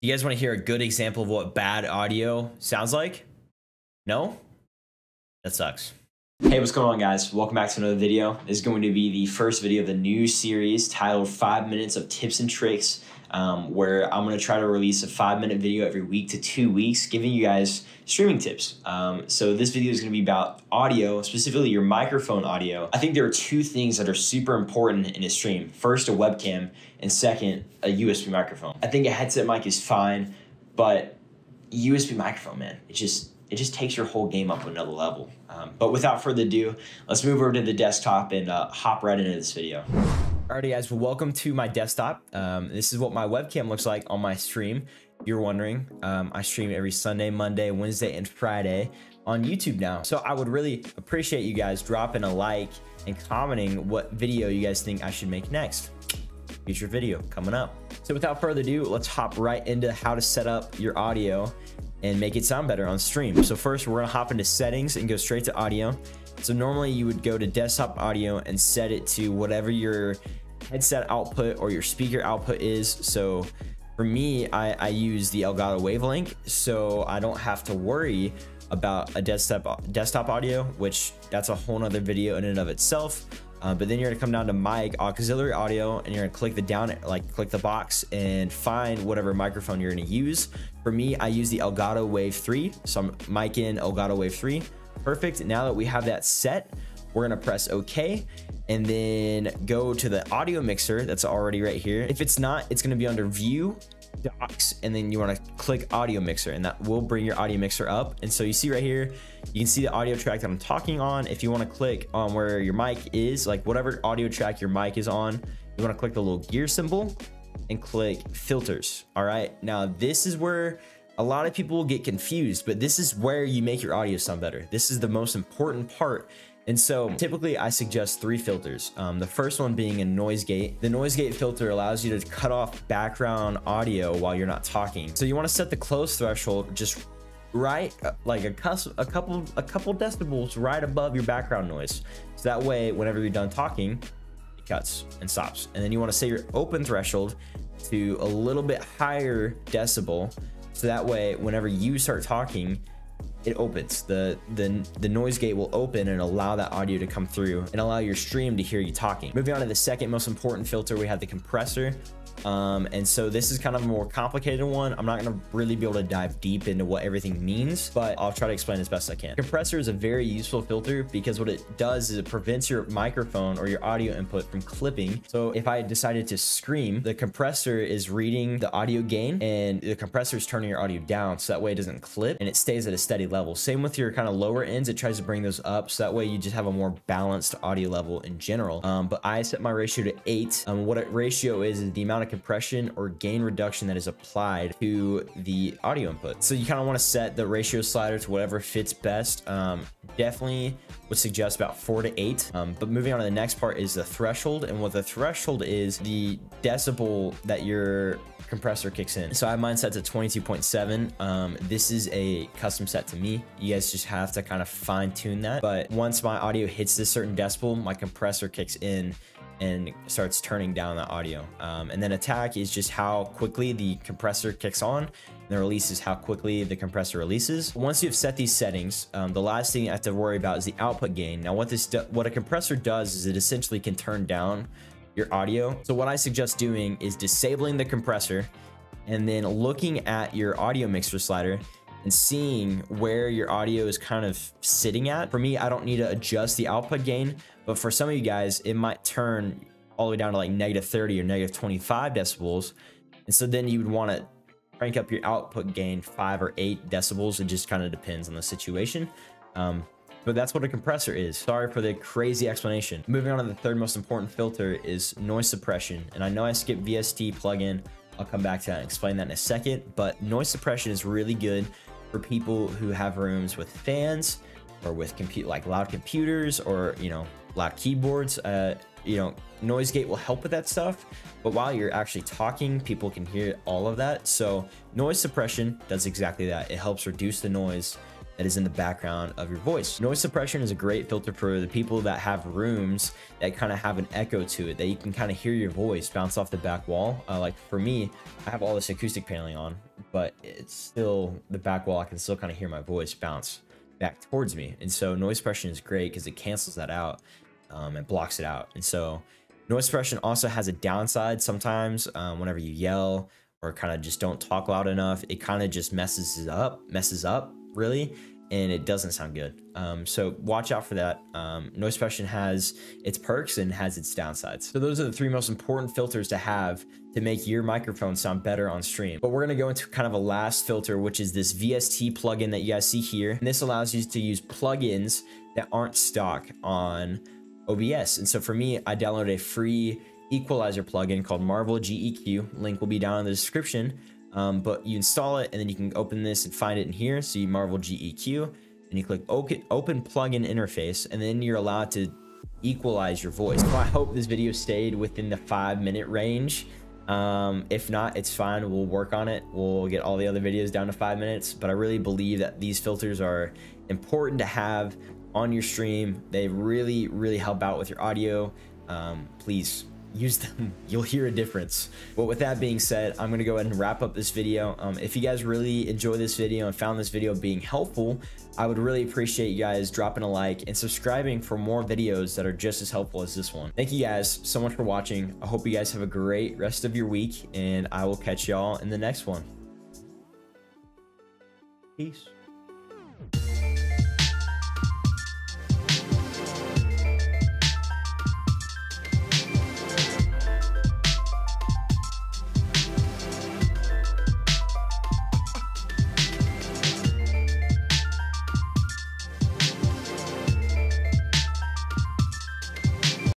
You guys want to hear a good example of what bad audio sounds like? No? That sucks. Hey, what's going on, guys? Welcome back to another video. This is going to be the first video of the new series titled 5 minutes of tips and tricks, where I'm going to try to release a 5-minute video every week to 2 weeks, giving you guys streaming tips. So this video is going to be about audio, specifically your microphone audio. I think there are two things that are super important in a stream. First, a webcam, and second, a USB microphone. I think a headset mic is fine, but USB microphone, man, it just takes your whole game up to another level. But without further ado, let's move over to the desktop and hop right into this video. Alrighty, guys, welcome to my desktop. This is what my webcam looks like on my stream. If you're wondering, I stream every Sunday, Monday, Wednesday, and Friday on YouTube now. So I would really appreciate you guys dropping a like and commenting what video you guys think I should make next. Future video coming up. So without further ado, let's hop right into how to set up your audio and make it sound better on stream. So first, we're gonna hop into settings and go straight to audio. So normally you would go to desktop audio and set it to whatever your headset output or your speaker output is. So for me, I use the Elgato wavelength, so I don't have to worry about a desktop audio, which that's a whole nother video in and of itself. But then you're gonna come down to mic auxiliary audio, and you're gonna click click the box and find whatever microphone you're gonna use. For me, I use the Elgato Wave 3, so I'm mic in Elgato Wave 3. Perfect. Now that we have that set, we're gonna press OK, and then go to the audio mixer that's already right here. If it's not, it's gonna be under View, Docs, and then you want to click audio mixer, and that will bring your audio mixer up. And so you see right here, you can see the audio track that I'm talking on. If you want to click on where your mic is, like whatever audio track your mic is on, you want to click the little gear symbol and click filters. All right, now this is where a lot of people will get confused, but this is where you make your audio sound better. This is the most important part. And so typically I suggest 3 filters. The first one being a noise gate. The noise gate filter allows you to cut off background audio while you're not talking. So you want to set the close threshold just right, like a couple decibels right above your background noise. So that way, whenever you're done talking, it cuts and stops. And then you want to set your open threshold to a little bit higher decibel. So that way, whenever you start talking, it opens. The noise gate will open and allow that audio to come through and allow your stream to hear you talking. Moving on to the second most important filter, we have the compressor. And so this is kind of a more complicated one. I'm not going to really be able to dive deep into what everything means, but I'll try to explain as best I can. Compressor is a very useful filter because what it does is it prevents your microphone or your audio input from clipping. So if I decided to scream, the compressor is reading the audio gain, and the compressor is turning your audio down, so that way it doesn't clip and it stays at a steady level. Same with your kind of lower ends, it tries to bring those up, so that way you just have a more balanced audio level in general. But I set my ratio to 8. What a ratio is the amount of compression or gain reduction that is applied to the audio input. So you kind of want to set the ratio slider to whatever fits best. Definitely would suggest about 4 to 8. But moving on to the next part is the threshold, and what the threshold is the decibel that your compressor kicks in. So I have mine set to 22.7. This is a custom set to me. You guys just have to kind of fine tune that. But once my audio hits this certain decibel, my compressor kicks in and starts turning down the audio. And then attack is just how quickly the compressor kicks on, and the release is how quickly the compressor releases. Once you've set these settings, the last thing you have to worry about is the output gain. Now what a compressor does is it essentially can turn down your audio. So what I suggest doing is disabling the compressor and then looking at your audio mixer slider and seeing where your audio is kind of sitting at. For me, I don't need to adjust the output gain, but for some of you guys, it might turn all the way down to like -30 or -25 decibels. And so then you would want to crank up your output gain 5 or 8 decibels. It just kind of depends on the situation. But that's what a compressor is. Sorry for the crazy explanation. Moving on to the third most important filter is noise suppression. And I know I skipped VST plugin. I'll come back to that and explain that in a second, but noise suppression is really good for people who have rooms with fans or with loud computers or, loud keyboards. Noise gate will help with that stuff, but while you're actually talking, people can hear all of that. So noise suppression does exactly that. It helps reduce the noise that is in the background of your voice. Noise suppression is a great filter for the people that have rooms that kind of have an echo to it, that you can kind of hear your voice bounce off the back wall. Like for me, I have all this acoustic paneling on, but it's still the back wall. I can still kind of hear my voice bounce back towards me. And so noise suppression is great because it cancels that out and blocks it out. And so noise suppression also has a downside sometimes. Whenever you yell or kind of just don't talk loud enough, it kind of just messes up really, and it doesn't sound good. So watch out for that. Noise suppression has its perks and has its downsides. So those are the 3 most important filters to have to make your microphone sound better on stream. But we're gonna go into kind of a last filter, which is this VST plugin that you guys see here. And this allows you to use plugins that aren't stock on OBS. And so for me, I downloaded a free equalizer plugin called Marvel GEQ. Link will be down in the description. But you install it and then you can open this and find it in here. So you Marvel GEQ and you click open plugin interface, and then you're allowed to equalize your voice. So I hope this video stayed within the 5-minute range. If not, it's fine. We'll work on it. We'll get all the other videos down to 5 minutes, but I really believe that these filters are important to have on your stream. They really help out with your audio. Please use them. You'll hear a difference. But with that being said, I'm gonna go ahead and wrap up this video. If you guys really enjoy this video and found this video being helpful, I would really appreciate you guys dropping a like and subscribing for more videos that are just as helpful as this one. Thank you guys so much for watching. I hope you guys have a great rest of your week, and I will catch y'all in the next one. Peace.